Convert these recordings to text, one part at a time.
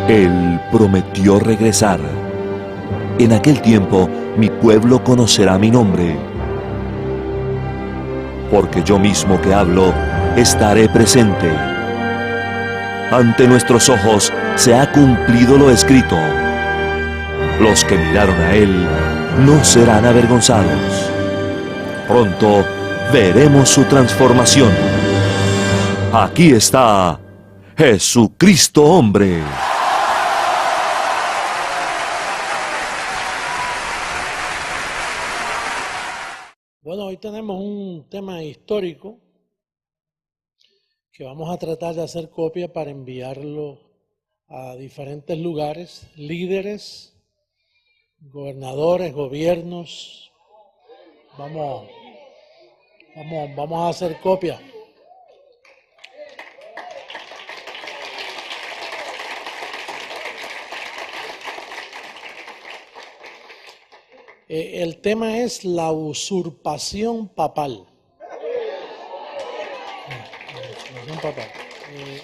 Él prometió regresar. En aquel tiempo mi pueblo conocerá mi nombre. Porque yo mismo que hablo, estaré presente. Ante nuestros ojos se ha cumplido lo escrito. Los que miraron a Él no serán avergonzados. Pronto veremos su transformación. Aquí está Jesucristo hombre. Bueno, hoy tenemos un tema histórico que vamos a tratar de hacer copia para enviarlo a diferentes lugares, líderes, gobernadores, gobiernos. Vamos a hacer copia. El tema es la usurpación papal.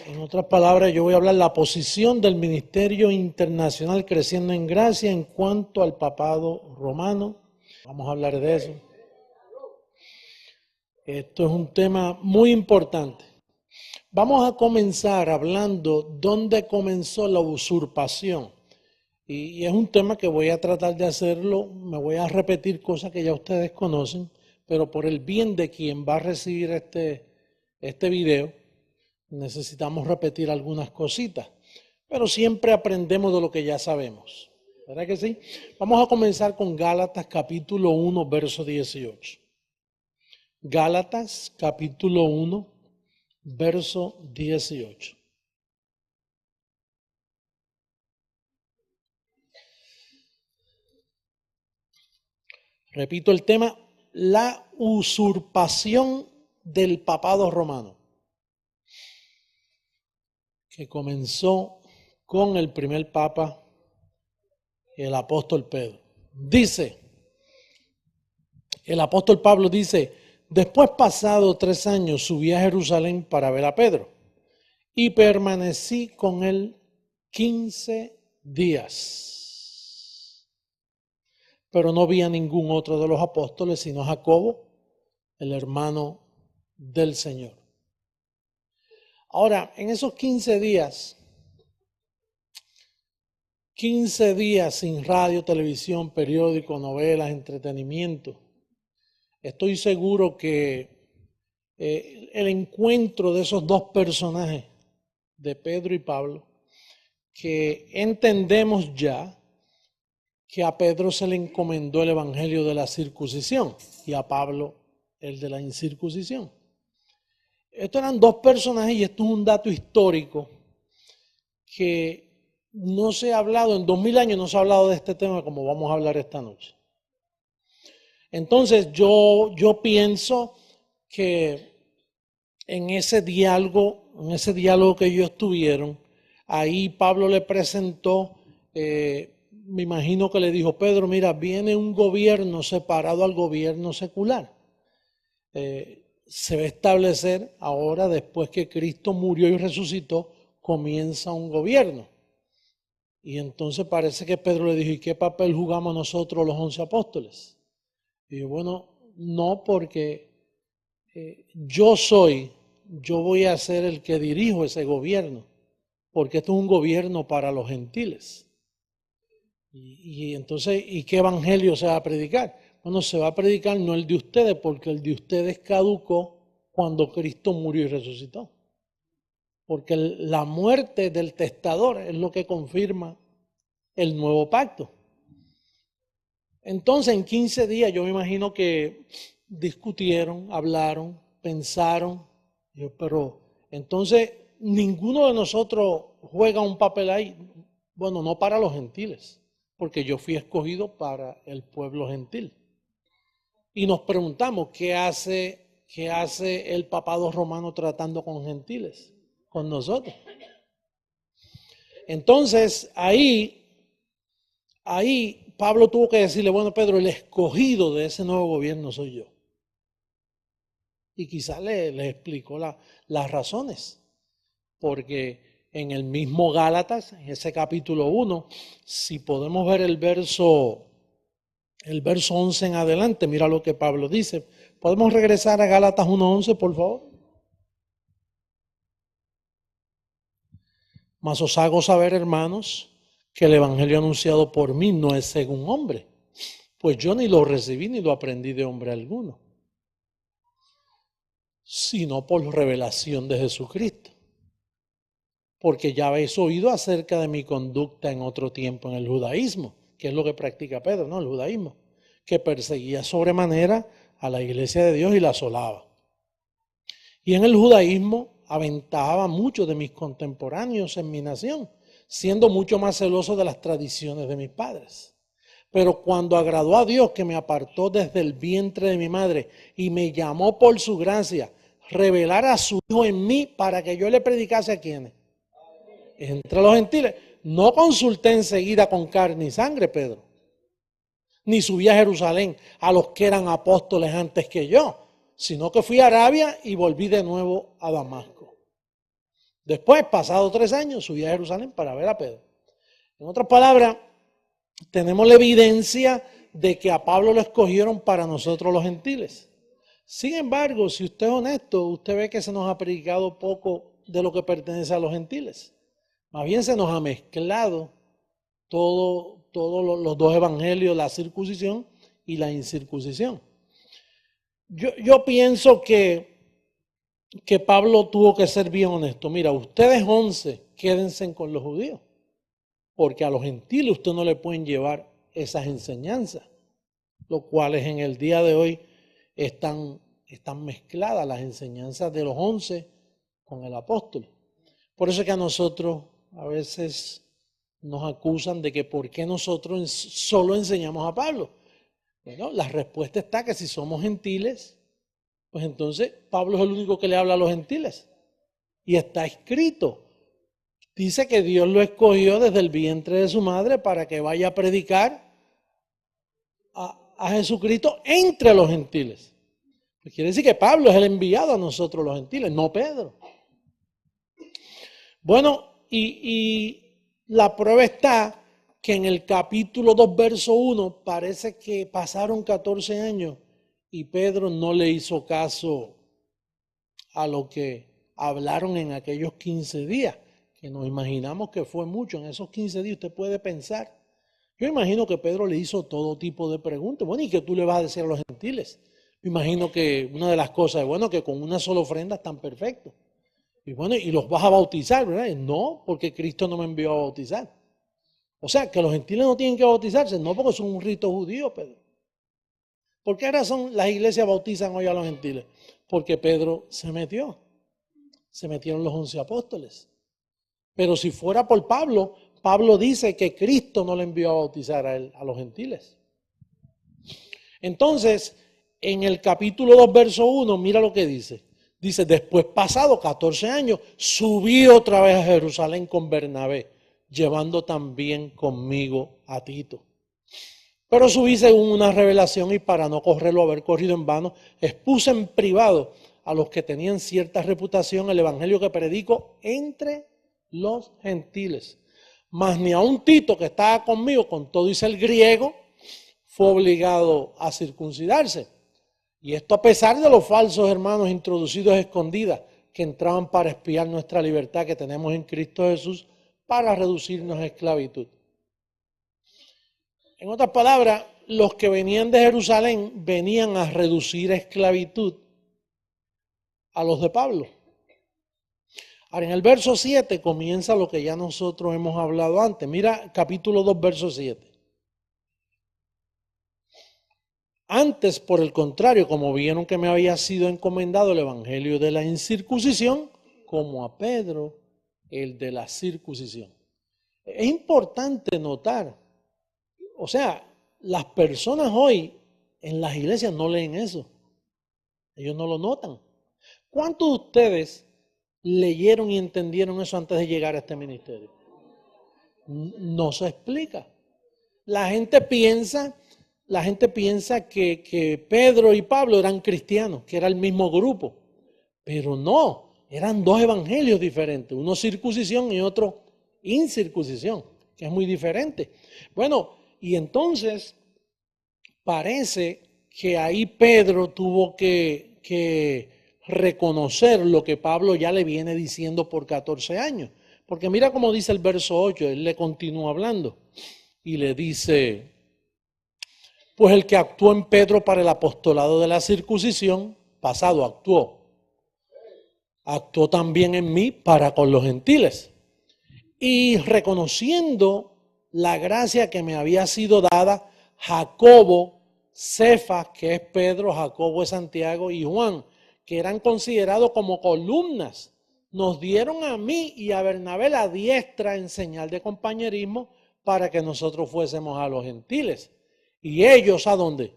En otras palabras, yo voy a hablar de la posición del ministerio internacional creciendo en gracia en cuanto al papado romano. Vamos a hablar de eso. Esto es un tema muy importante. Vamos a comenzar hablando dónde comenzó la usurpación. Y es un tema que voy a tratar de hacerlo, me voy a repetir cosas que ya ustedes conocen, pero por el bien de quien va a recibir este video, necesitamos repetir algunas cositas. Pero siempre aprendemos de lo que ya sabemos, ¿verdad que sí? Vamos a comenzar con Gálatas capítulo 1, verso 18. Gálatas capítulo 1, verso 18. Repito el tema, la usurpación del papado romano, que comenzó con el primer papa, el apóstol Pedro. Dice, el apóstol Pablo dice, después pasado 3 años subí a Jerusalén para ver a Pedro y permanecí con él 15 días. Pero no vi a ningún otro de los apóstoles, sino a Jacobo, el hermano del Señor. Ahora, en esos 15 días sin radio, televisión, periódico, novelas, entretenimiento, estoy seguro que el encuentro de esos dos personajes, de Pedro y Pablo, que entendemos ya que a Pedro se le encomendó el evangelio de la circuncisión y a Pablo el de la incircuncisión. Estos eran dos personajes y esto es un dato histórico que no se ha hablado, en 2000 años no se ha hablado de este tema como vamos a hablar esta noche. Entonces yo pienso que en ese diálogo que ellos tuvieron, ahí Pablo le presentó, me imagino que le dijo, Pedro, mira, viene un gobierno separado al gobierno secular. Se va a establecer ahora, después que Cristo murió y resucitó, comienza un gobierno. Y entonces parece que Pedro le dijo, ¿y qué papel jugamos nosotros los 11 apóstoles? Y yo, bueno, no, porque yo voy a ser el que dirijo ese gobierno, porque esto es un gobierno para los gentiles. Y entonces, ¿y qué evangelio se va a predicar? Bueno, se va a predicar no el de ustedes, porque el de ustedes caducó cuando Cristo murió y resucitó. Porque la muerte del testador es lo que confirma el nuevo pacto. Entonces, en 15 días yo me imagino que discutieron, hablaron, pensaron, pero entonces ninguno de nosotros juega un papel ahí. Bueno, no para los gentiles, porque yo fui escogido para el pueblo gentil. Y nos preguntamos, ¿qué hace el papado romano tratando con gentiles? Con nosotros. Entonces, ahí Pablo tuvo que decirle, bueno, Pedro, el escogido de ese nuevo gobierno soy yo. Y quizás le explicó las razones. Porque en el mismo Gálatas, en ese capítulo 1, si podemos ver el verso 11 en adelante, mira lo que Pablo dice. ¿Podemos regresar a Gálatas 1:11, por favor? Mas os hago saber, hermanos, que el evangelio anunciado por mí no es según hombre, pues yo ni lo recibí ni lo aprendí de hombre alguno, sino por revelación de Jesucristo. Porque ya habéis oído acerca de mi conducta en otro tiempo en el judaísmo, que es lo que practica Pedro, ¿no? El judaísmo, que perseguía sobremanera a la iglesia de Dios y la asolaba. Y en el judaísmo aventajaba a muchos de mis contemporáneos en mi nación, siendo mucho más celoso de las tradiciones de mis padres. Pero cuando agradó a Dios, que me apartó desde el vientre de mi madre y me llamó por su gracia, revelar a su Hijo en mí para que yo le predicase a quienes. Entre los gentiles. No consulté enseguida con carne y sangre, Pedro, ni subí a Jerusalén a los que eran apóstoles antes que yo, sino que fui a Arabia y volví de nuevo a Damasco. Después, pasados 3 años, subí a Jerusalén para ver a Pedro. En otras palabras, tenemos la evidencia de que a Pablo lo escogieron para nosotros los gentiles. Sin embargo, si usted es honesto, usted ve que se nos ha predicado poco de lo que pertenece a los gentiles. Más bien se nos ha mezclado todos los dos evangelios, la circuncisión y la incircuncisión. Yo pienso que Pablo tuvo que ser bien honesto. Mira, ustedes 11, quédense con los judíos, porque a los gentiles usted no le pueden llevar esas enseñanzas, lo cual es en el día de hoy están mezcladas las enseñanzas de los 11 con el apóstol. Por eso es que a nosotros a veces nos acusan de que por qué nosotros solo enseñamos a Pablo. Bueno, la respuesta está que si somos gentiles, pues entonces Pablo es el único que le habla a los gentiles. Y está escrito. Dice que Dios lo escogió desde el vientre de su madre para que vaya a predicar a Jesucristo entre los gentiles. Pues quiere decir que Pablo es el enviado a nosotros los gentiles, no Pedro. Bueno, y la prueba está que en el capítulo 2, verso 1, parece que pasaron 14 años y Pedro no le hizo caso a lo que hablaron en aquellos 15 días, que nos imaginamos que fue mucho. En esos 15 días usted puede pensar. Yo imagino que Pedro le hizo todo tipo de preguntas. Bueno, ¿y qué tú le vas a decir a los gentiles? Me imagino que una de las cosas es, bueno, que con una sola ofrenda están perfectos. Y bueno, y los vas a bautizar, ¿verdad? No, porque Cristo no me envió a bautizar. O sea, que los gentiles no tienen que bautizarse, no porque son un rito judío, Pedro. ¿Por qué razón las iglesias bautizan hoy a los gentiles? Porque Pedro se metieron los 11 apóstoles. Pero si fuera por Pablo, Pablo dice que Cristo no le envió a bautizar a los gentiles. Entonces, en el capítulo 2, verso 1, mira lo que dice. Dice, después pasado 14 años, subí otra vez a Jerusalén con Bernabé, llevando también conmigo a Tito. Pero subí según una revelación y para no correrlo, haber corrido en vano, expuse en privado a los que tenían cierta reputación el evangelio que predico entre los gentiles. Mas ni aun Tito, que estaba conmigo, con todo y ser griego, fue obligado a circuncidarse. Y esto a pesar de los falsos hermanos introducidos a escondidas que entraban para espiar nuestra libertad que tenemos en Cristo Jesús para reducirnos a esclavitud. En otras palabras, los que venían de Jerusalén venían a reducir a esclavitud a los de Pablo. Ahora, en el verso 7 comienza lo que ya nosotros hemos hablado antes. Mira capítulo 2, verso 7. Antes, por el contrario, como vieron que me había sido encomendado el evangelio de la incircuncisión, como a Pedro, el de la circuncisión. Es importante notar, o sea, las personas hoy en las iglesias no leen eso. Ellos no lo notan. ¿Cuántos de ustedes leyeron y entendieron eso antes de llegar a este ministerio? No se explica. La gente piensa que Pedro y Pablo eran cristianos, que era el mismo grupo. Pero no, Eran dos evangelios diferentes, uno circuncisión y otro incircuncisión, que es muy diferente. Bueno, y entonces parece que ahí Pedro tuvo que reconocer lo que Pablo ya le viene diciendo por 14 años. Porque mira cómo dice el verso 8, él le continúa hablando y le dice, pues el que actuó en Pedro para el apostolado de la circuncisión, pasado actuó también en mí para con los gentiles. Y reconociendo la gracia que me había sido dada, Jacobo, Cefas, que es Pedro, Jacobo es Santiago y Juan, que eran considerados como columnas, nos dieron a mí y a Bernabé la diestra en señal de compañerismo para que nosotros fuésemos a los gentiles. ¿Y ellos a dónde?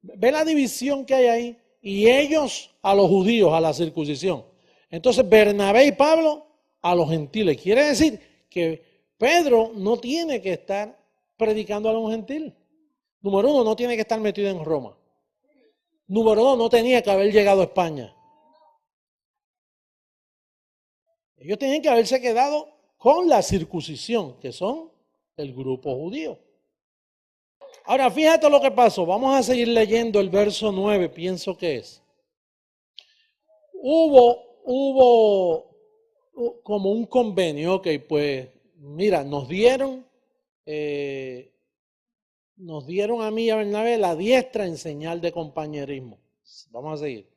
¿Ve la división que hay ahí? Y ellos a los judíos, a la circuncisión. Entonces Bernabé y Pablo a los gentiles. Quiere decir que Pedro no tiene que estar predicando a los gentiles. Número uno, no tiene que estar metido en Roma. Número dos, no tenía que haber llegado a España. Ellos tienen que haberse quedado con la circuncisión, que son el grupo judío. Ahora, fíjate lo que pasó. Vamos a seguir leyendo el verso 9, pienso que es. Hubo como un convenio, ok, pues mira, nos dieron a mí y a Bernabé la diestra en señal de compañerismo. Vamos a seguir.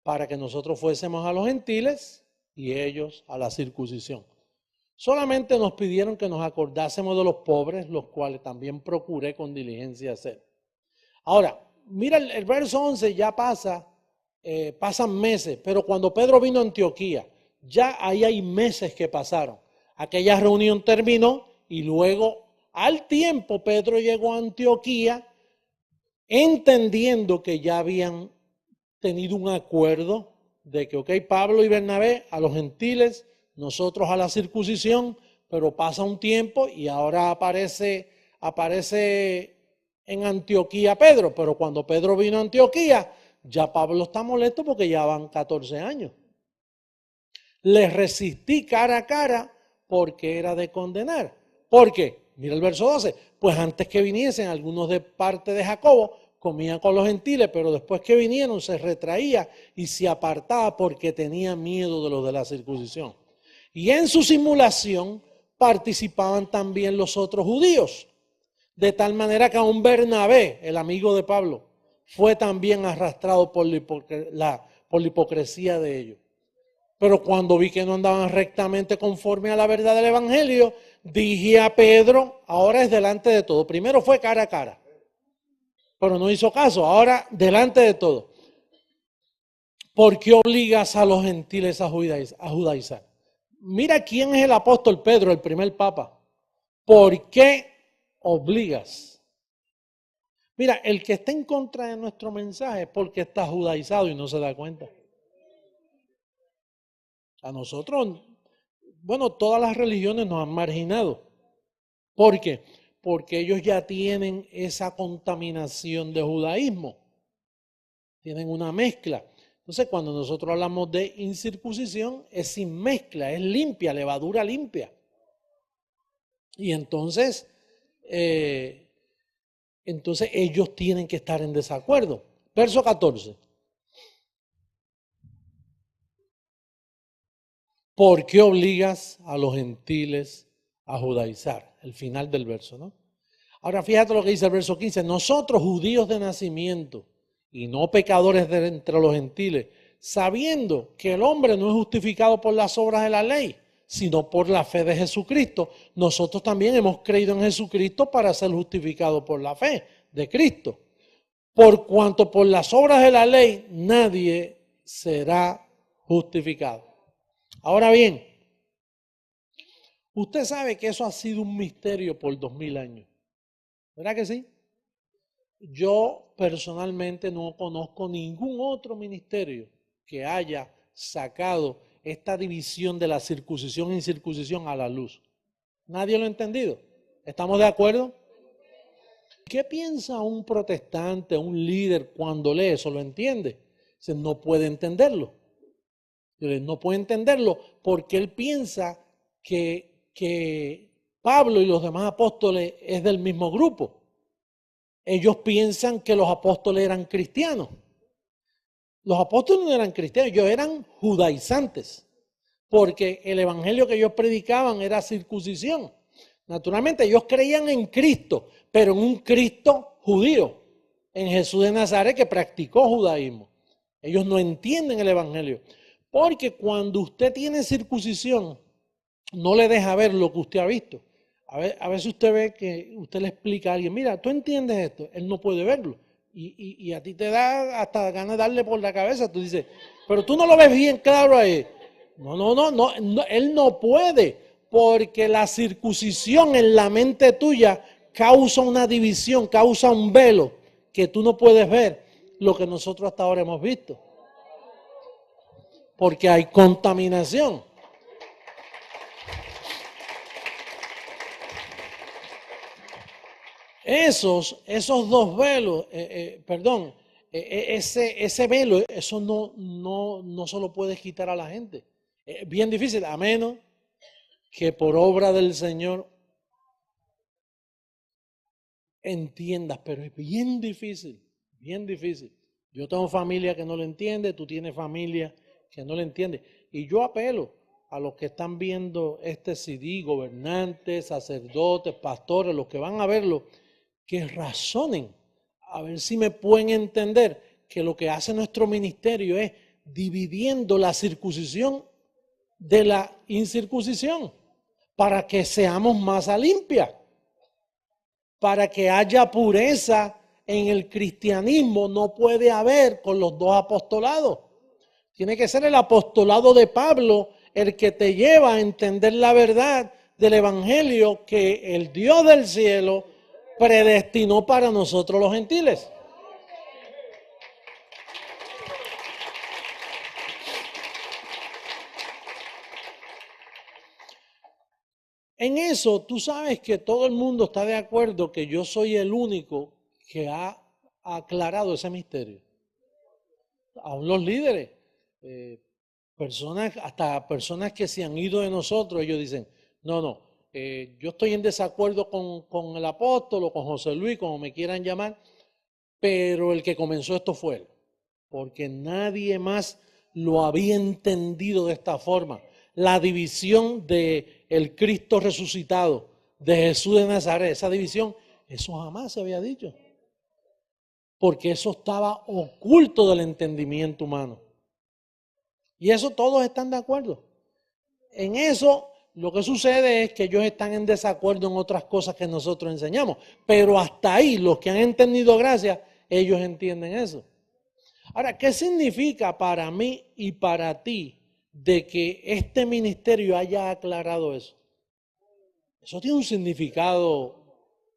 Para que nosotros fuésemos a los gentiles y ellos a la circuncisión. Solamente nos pidieron que nos acordásemos de los pobres, los cuales también procuré con diligencia hacer. Ahora, mira el verso 11, ya pasan meses, pero cuando Pedro vino a Antioquía, ya ahí hay meses que pasaron. Aquella reunión terminó y luego al tiempo Pedro llegó a Antioquía entendiendo que ya habían tenido un acuerdo de que, ok, Pablo y Bernabé a los gentiles, nosotros a la circuncisión, pero pasa un tiempo y ahora aparece en Antioquía Pedro, pero cuando Pedro vino a Antioquía, ya Pablo está molesto porque ya van 14 años. Les resistí cara a cara porque era de condenar. ¿Por qué? Mira el verso 12. Pues antes que viniesen algunos de parte de Jacobo, comían con los gentiles, pero después que vinieron se retraía y se apartaba porque tenía miedo de los de la circuncisión. Y en su simulación participaban también los otros judíos. De tal manera que aún Bernabé, el amigo de Pablo, fue también arrastrado por la hipocresía de ellos. Pero cuando vi que no andaban rectamente conforme a la verdad del evangelio, dije a Pedro, ahora es delante de todo. Primero fue cara a cara, pero no hizo caso. Ahora delante de todo. ¿Por qué obligas a los gentiles a judaizar? Mira quién es el apóstol Pedro, el primer papa. ¿Por qué obligas? Mira, el que está en contra de nuestro mensaje es porque está judaizado y no se da cuenta. A nosotros, bueno, todas las religiones nos han marginado. ¿Por qué? Porque ellos ya tienen esa contaminación de judaísmo. Tienen una mezcla. Entonces, cuando nosotros hablamos de incircuncisión, es sin mezcla, es limpia, levadura limpia. Y entonces ellos tienen que estar en desacuerdo. Verso 14. ¿Por qué obligas a los gentiles a judaizar? El final del verso, ¿no? Ahora fíjate lo que dice el verso 15. Nosotros, judíos de nacimiento y no pecadores de entre los gentiles, sabiendo que el hombre no es justificado por las obras de la ley, sino por la fe de Jesucristo, nosotros también hemos creído en Jesucristo para ser justificados por la fe de Cristo. Por cuanto por las obras de la ley nadie será justificado. Ahora bien, usted sabe que eso ha sido un misterio por 2000 años. ¿Verdad que sí? Yo personalmente no conozco ningún otro ministerio que haya sacado esta división de la circuncisión e incircuncisión a la luz. Nadie lo ha entendido. ¿Estamos de acuerdo? ¿Qué piensa un protestante, un líder cuando lee eso? ¿Lo entiende? No puede entenderlo. No puede entenderlo porque él piensa que Pablo y los demás apóstoles es del mismo grupo. Ellos piensan que los apóstoles eran cristianos. Los apóstoles no eran cristianos, ellos eran judaizantes, porque el evangelio que ellos predicaban era circuncisión. Naturalmente ellos creían en Cristo, pero en un Cristo judío, en Jesús de Nazaret que practicó judaísmo. Ellos no entienden el evangelio, porque cuando usted tiene circuncisión, no le deja ver lo que usted ha visto. A veces usted ve que usted le explica a alguien, mira, ¿tú entiendes esto? Él no puede verlo. Y a ti te da hasta ganas de darle por la cabeza. Tú dices, pero tú no lo ves bien claro ahí. No, él no puede, porque la circuncisión en la mente tuya causa una división, causa un velo que tú no puedes ver lo que nosotros hasta ahora hemos visto. Porque hay contaminación. Esos dos velos, ese velo, eso no se lo puedes quitar a la gente. Es bien difícil, a menos que por obra del Señor entiendas, pero es bien difícil, bien difícil. Yo tengo familia que no lo entiende, tú tienes familia que no lo entiende. Y yo apelo a los que están viendo este CD, gobernantes, sacerdotes, pastores, los que van a verlo, que razonen, a ver si me pueden entender que lo que hace nuestro ministerio es dividiendo la circuncisión de la incircuncisión para que seamos masa limpia, para que haya pureza en el cristianismo. No puede haber con los dos apostolados. Tiene que ser el apostolado de Pablo el que te lleva a entender la verdad del evangelio que el Dios del cielo predestinó para nosotros los gentiles. En eso, tú sabes que todo el mundo está de acuerdo que yo soy el único que ha aclarado ese misterio. Aún los líderes, hasta personas que se han ido de nosotros, ellos dicen, no, yo estoy en desacuerdo con el apóstol o con José Luis, como me quieran llamar, pero el que comenzó esto fue él, porque nadie más lo había entendido de esta forma. La división de el Cristo resucitado, de Jesús de Nazaret, esa división, eso jamás se había dicho, porque eso estaba oculto del entendimiento humano. Y eso todos están de acuerdo. En eso lo que sucede es que ellos están en desacuerdo en otras cosas que nosotros enseñamos, pero hasta ahí los que han entendido gracia, ellos entienden eso. Ahora, ¿qué significa para mí y para ti de que este ministerio haya aclarado eso? Eso tiene un significado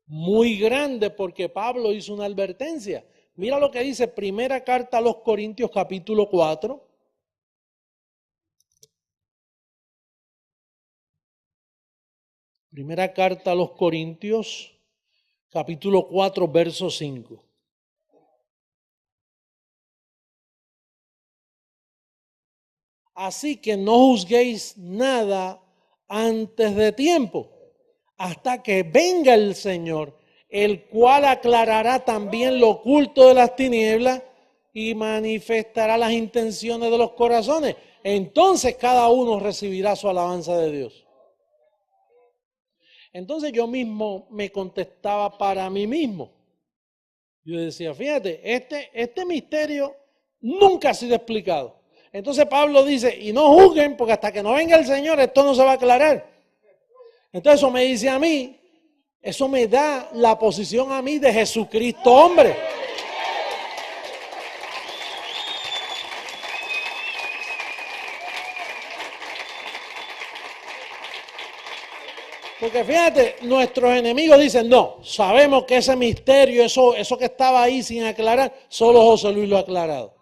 muy grande porque Pablo hizo una advertencia. Mira lo que dice Primera Carta a los Corintios capítulo 4. Primera Carta a los Corintios capítulo 4 verso 5. Así que no juzguéis nada antes de tiempo, hasta que venga el Señor, el cual aclarará también lo oculto de las tinieblas y manifestará las intenciones de los corazones. Entonces cada uno recibirá su alabanza de Dios. Entonces yo mismo me contestaba para mí mismo. Yo decía, fíjate, este misterio nunca ha sido explicado. Entonces Pablo dice, y no juzguen, porque hasta que no venga el Señor esto no se va a aclarar. Entonces eso me dice a mí, eso me da la posición a mí de Jesucristo hombre. Porque fíjate, nuestros enemigos dicen, no, sabemos que ese misterio, eso que estaba ahí sin aclarar, solo José Luis lo ha aclarado.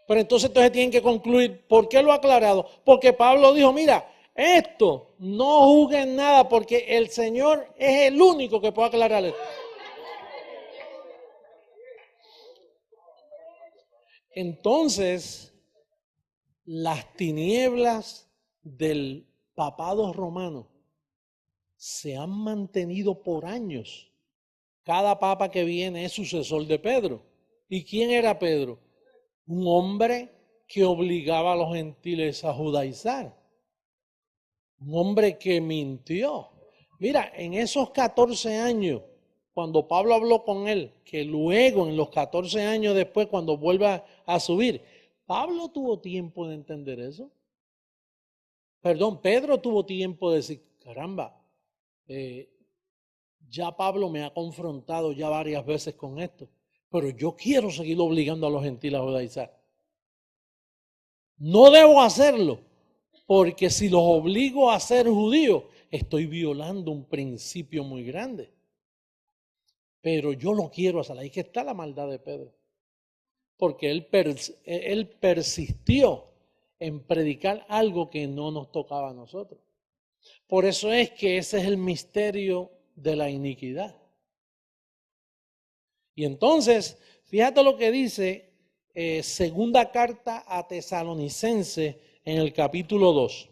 Pero entonces tienen que concluir, ¿por qué lo ha aclarado? Porque Pablo dijo, mira, esto no juzguen nada porque el Señor es el único que puede aclarar esto. Entonces, las tinieblas del papado romano se han mantenido por años. Cada papa que viene es sucesor de Pedro. ¿Y quién era Pedro? Un hombre que obligaba a los gentiles a judaizar. Un hombre que mintió. Mira, en esos 14 años, cuando Pablo habló con él, que luego en los 14 años después, cuando vuelva a subir, Pablo tuvo tiempo de entender eso. Perdón, Pedro tuvo tiempo de decir, caramba, ya Pablo me ha confrontado ya varias veces con esto, pero yo quiero seguir obligando a los gentiles a judaizar. No debo hacerlo, porque si los obligo a ser judíos, estoy violando un principio muy grande. Pero yo lo quiero hacer. Ahí que está la maldad de Pedro. Porque él persistió en predicar algo que no nos tocaba a nosotros. Por eso es que ese es el misterio de la iniquidad. Y entonces, fíjate lo que dice segunda carta a Tesalonicenses en el capítulo 2.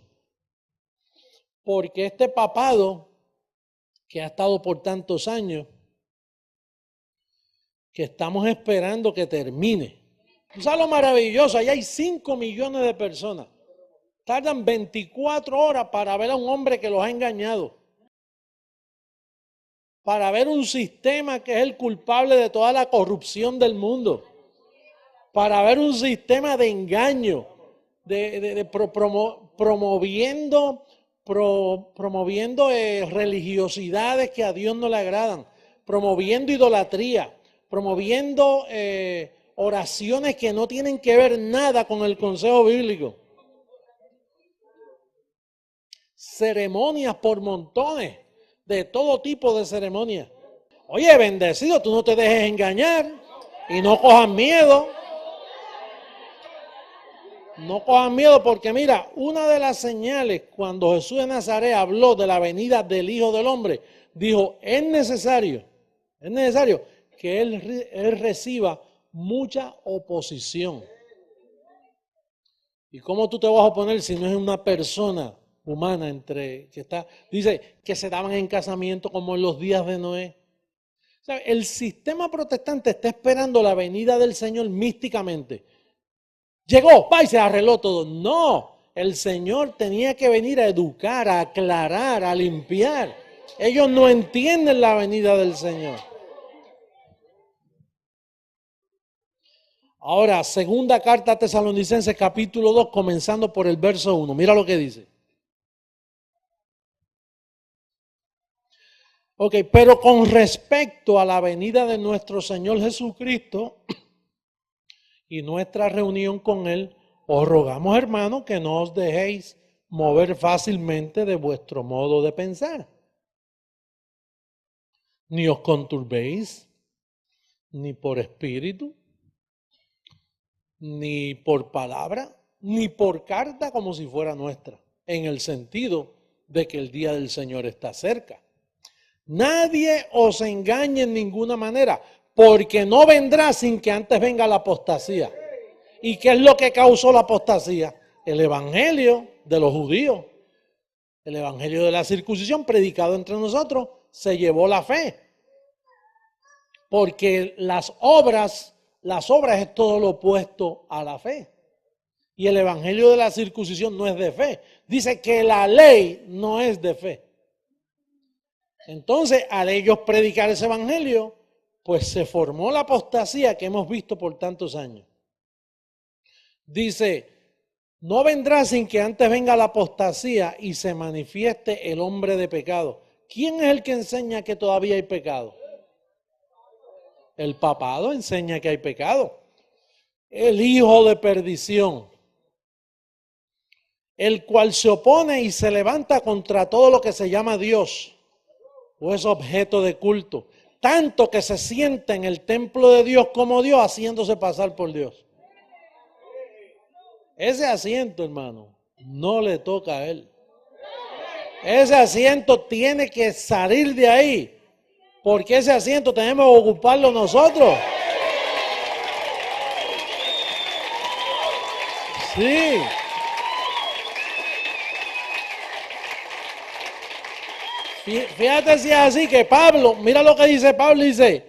Porque este papado que ha estado por tantos años, que estamos esperando que termine. ¿Tú sabes lo maravilloso? Allá hay 5 millones de personas. Tardan 24 horas para ver a un hombre que los ha engañado. Para ver un sistema que es el culpable de toda la corrupción del mundo. Para ver un sistema de engaño, promoviendo religiosidades que a Dios no le agradan, promoviendo idolatría, promoviendo oraciones que no tienen que ver nada con el consejo bíblico. Ceremonias por montones, de todo tipo de ceremonias. Oye, bendecido, tú no te dejes engañar y no cojas miedo. No cojan miedo porque mira, una de las señales cuando Jesús de Nazaret habló de la venida del Hijo del Hombre, dijo, es necesario que él reciba mucha oposición. ¿Y cómo tú te vas a oponer si no es una persona humana dice que se daban en casamiento como en los días de Noé? O sea, el sistema protestante está esperando la venida del Señor místicamente. Llegó, va y se arregló todo. No, el Señor tenía que venir a educar, a aclarar, a limpiar. Ellos no entienden la venida del Señor. Ahora, segunda carta a Tesalonicenses, capítulo 2, comenzando por el verso 1. Mira lo que dice. Ok, pero con respecto a la venida de nuestro Señor Jesucristo y nuestra reunión con Él, os rogamos, hermanos, que no os dejéis mover fácilmente de vuestro modo de pensar. Ni os conturbéis, ni por espíritu, ni por palabra, ni por carta como si fuera nuestra, en el sentido de que el día del Señor está cerca. Nadie os engañe en ninguna manera, porque no vendrá sin que antes venga la apostasía. ¿Y qué es lo que causó la apostasía? El evangelio de los judíos, el evangelio de la circuncisión predicado entre nosotros, se llevó la fe. Porque las obras es todo lo opuesto a la fe. Y el evangelio de la circuncisión no es de fe. Dice que la ley no es de fe. Entonces, al ellos predicar ese evangelio, pues se formó la apostasía que hemos visto por tantos años. Dice, no vendrá sin que antes venga la apostasía y se manifieste el hombre de pecado. ¿Quién es el que enseña que todavía hay pecado? El papado enseña que hay pecado. El hijo de perdición, el cual se opone y se levanta contra todo lo que se llama Dios o es objeto de culto, tanto que se sienta en el templo de Dios como Dios, haciéndose pasar por Dios. Ese asiento, hermano, no le toca a él. Ese asiento tiene que salir de ahí, porque ese asiento tenemos que ocuparlo nosotros. Sí. Fíjate si es así que Pablo, mira lo que dice Pablo, dice,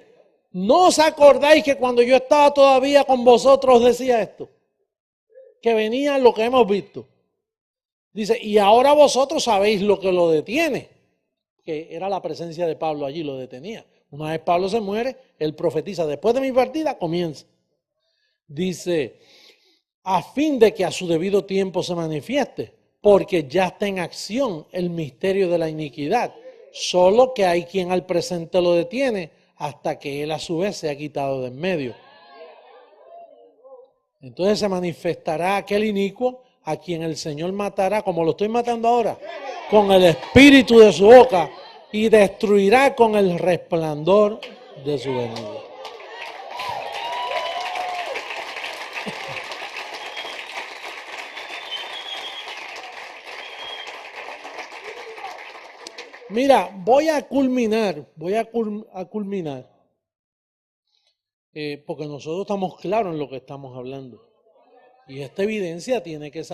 ¿no os acordáis que cuando yo estaba todavía con vosotros decía esto? Que venía lo que hemos visto. Dice, y ahora vosotros sabéis lo que lo detiene. Que era la presencia de Pablo allí, lo detenía. Una vez Pablo se muere, él profetiza, después de mi partida comienza. Dice, a fin de que a su debido tiempo se manifieste, porque ya está en acción el misterio de la iniquidad, solo que hay quien al presente lo detiene hasta que él a su vez se ha quitado de en medio. Entonces se manifestará aquel inicuo a quien el Señor matará, como lo estoy matando ahora, con el espíritu de su boca y destruirá con el resplandor de su venida. Mira, voy a culminar, porque nosotros estamos claros en lo que estamos hablando. Y esta evidencia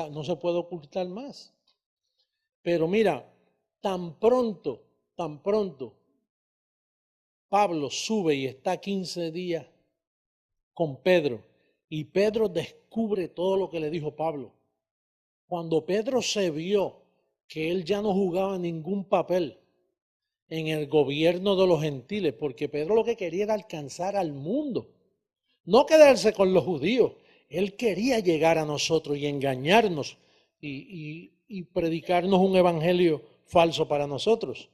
no se puede ocultar más. Pero mira, tan pronto Pablo sube y está 15 días con Pedro, y Pedro descubre todo lo que le dijo Pablo. Cuando Pedro se vio que él ya no jugaba ningún papel en el gobierno de los gentiles, porque Pedro lo que quería era alcanzar al mundo, no quedarse con los judíos. Él quería llegar a nosotros y engañarnos y predicarnos un evangelio falso para nosotros.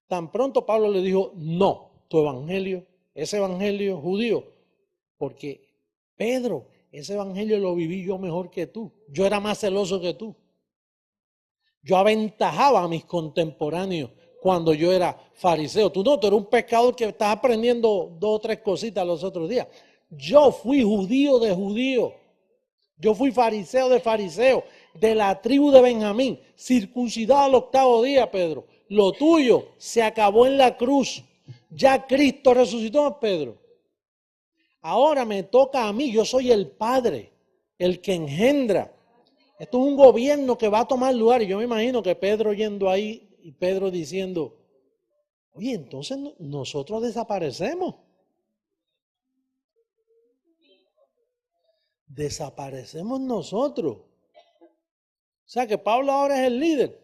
Tan pronto Pablo le dijo, no, tu evangelio, ese evangelio judío, porque Pedro, ese evangelio lo viví yo mejor que tú. Yo era más celoso que tú. Yo aventajaba a mis contemporáneos cuando yo era fariseo. Tú eres un pescador que estás aprendiendo 2 o 3 cositas los otros días. Yo fui judío de judío. Yo fui fariseo de fariseo, de la tribu de Benjamín, circuncidado al 8º día, Pedro. Lo tuyo se acabó en la cruz. Ya Cristo resucitó, Pedro. Ahora me toca a mí, yo soy el Padre, el que engendra. Esto es un gobierno que va a tomar lugar. Y yo me imagino que Pedro yendo ahí y Pedro diciendo, oye, entonces nosotros desaparecemos. Desaparecemos nosotros. O sea que Pablo ahora es el líder.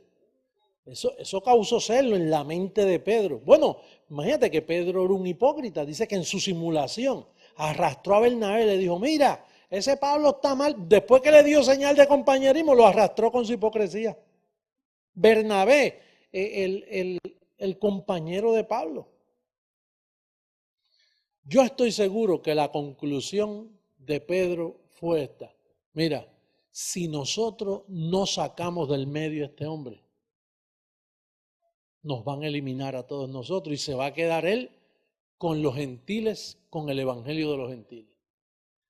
Eso causó celo en la mente de Pedro. Bueno, imagínate que Pedro era un hipócrita. Dice que en su simulación arrastró a Bernabé y le dijo, mira, ese Pablo está mal. Después que le dio señal de compañerismo, lo arrastró con su hipocresía. Bernabé, el compañero de Pablo. Yo estoy seguro que la conclusión de Pedro fue esta. Mira, si nosotros no sacamos del medio a este hombre, nos van a eliminar a todos nosotros y se va a quedar él con los gentiles, con el evangelio de los gentiles.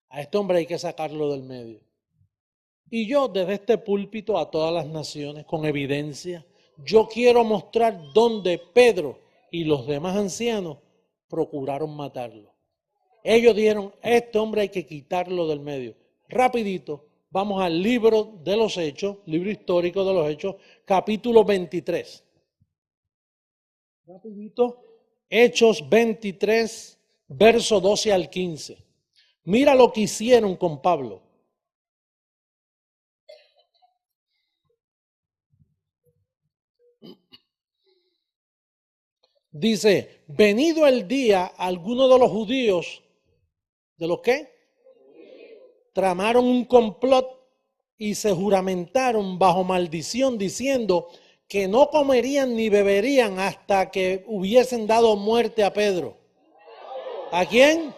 A este hombre hay que sacarlo del medio. Y yo desde este púlpito a todas las naciones, con evidencia, yo quiero mostrar dónde Pedro y los demás ancianos procuraron matarlo. Ellos dijeron, este hombre hay que quitarlo del medio. Rapidito, vamos al libro de los Hechos, libro histórico de los Hechos, capítulo 23. Rapidito, Hechos 23, verso 12 al 15. Mira lo que hicieron con Pablo. Dice, venido el día, algunos de los judíos, ¿de los qué? Tramaron un complot y se juramentaron bajo maldición diciendo que no comerían ni beberían hasta que hubiesen dado muerte a Pedro. ¿A quién?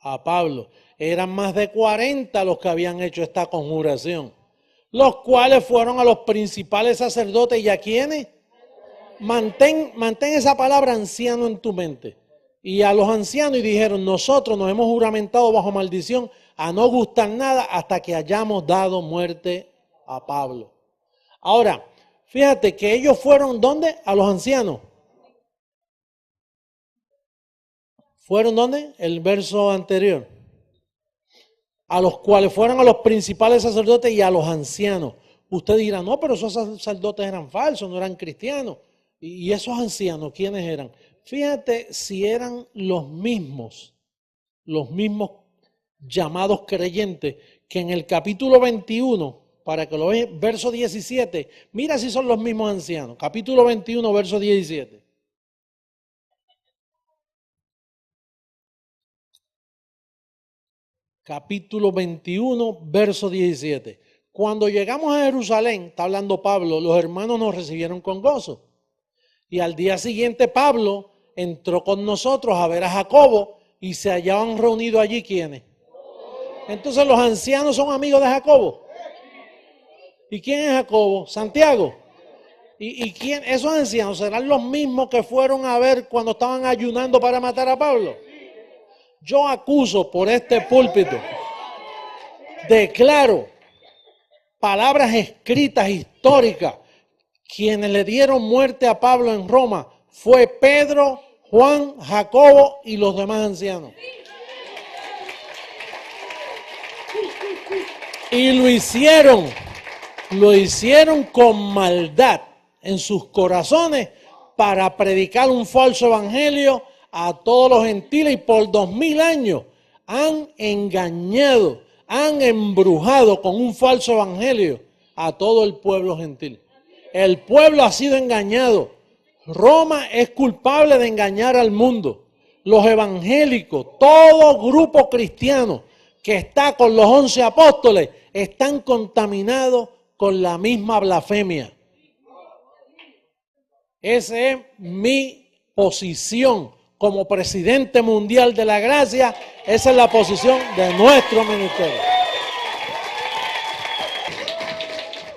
A Pablo. Eran más de 40 los que habían hecho esta conjuración, los cuales fueron a los principales sacerdotes y a quienes. Mantén esa palabra anciano en tu mente. Y a los ancianos y dijeron, nosotros nos hemos juramentado bajo maldición a no gustar nada hasta que hayamos dado muerte a Pablo. Ahora, fíjate que ellos fueron, ¿dónde? A los ancianos. ¿Fueron dónde? El verso anterior. A los cuales fueron a los principales sacerdotes y a los ancianos, Usted dirá, no, pero esos sacerdotes eran falsos, no eran cristianos. ¿Y esos ancianos quiénes eran? Fíjate si eran los mismos llamados creyentes, que en el capítulo 21, para que lo vean, verso 17, mira si son los mismos ancianos. Capítulo 21, verso 17. Capítulo 21, verso 17. Cuando llegamos a Jerusalén, está hablando Pablo, los hermanos nos recibieron con gozo. Y al día siguiente Pablo entró con nosotros a ver a Jacobo y se hallaban reunidos allí ¿quiénes? Entonces los ancianos son amigos de Jacobo. ¿Y quién es Jacobo? Santiago. ¿Y quién? Esos ancianos serán los mismos que fueron a ver cuando estaban ayunando para matar a Pablo. Yo acuso por este púlpito, declaro palabras escritas históricas. Quienes le dieron muerte a Pablo en Roma fue Pedro, Juan, Jacobo y los demás ancianos. Y lo hicieron con maldad en sus corazones para predicar un falso evangelio a todos los gentiles, y por 2000 años han engañado, han embrujado con un falso evangelio a todo el pueblo gentil. El pueblo ha sido engañado. Roma es culpable de engañar al mundo. Los evangélicos, todo grupo cristiano que está con los 11 apóstoles, están contaminados con la misma blasfemia. Esa es mi posición como presidente mundial de la gracia. Esa es la posición de nuestro ministerio.